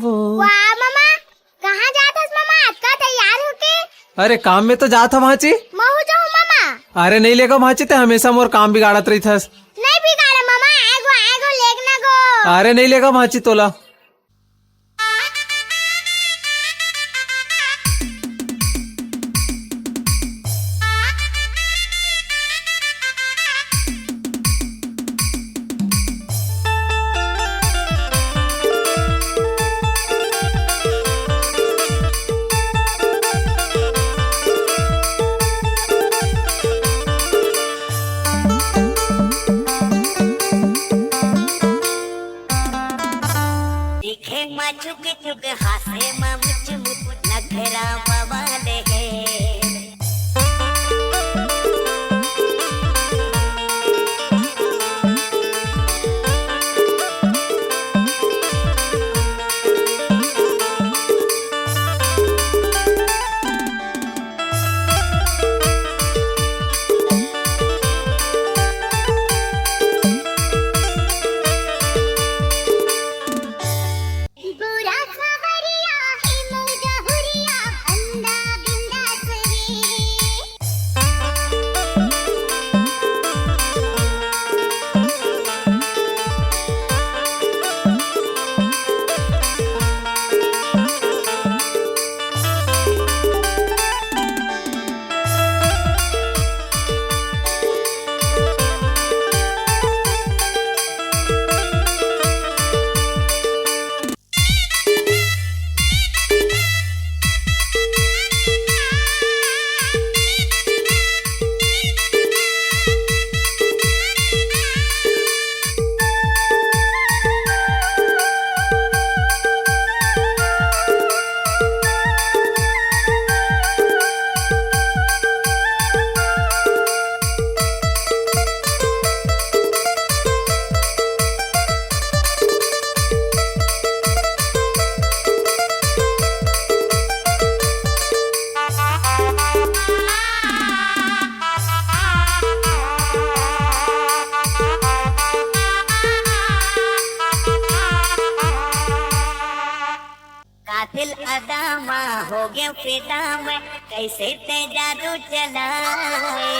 वो। वाह मामा, कहाँ जात हस मामा? आज का तैयार होके? अरे काम में तो जात हम भाची। महू जाऊँ मामा? अरे नहीं लेगा भाची, ते हमेशा मोर काम बिगाड़त रही थस। नहीं बिगाड़ा मामा, आएगो लेगना गो। अरे नहीं लेगा भाची तोला। दिखे मा चुक चुक हासे मा मुच मुच नखरा बवाले है। बुरा खबरिया है मौजा हुरिया, अंधा बिंदास रे। कातिल अदामा हो गया फिदा में, कैसे ते जादू चलाए।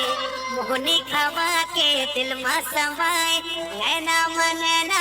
मोहनी खवा के दिल मा समाए, नैना मन नैना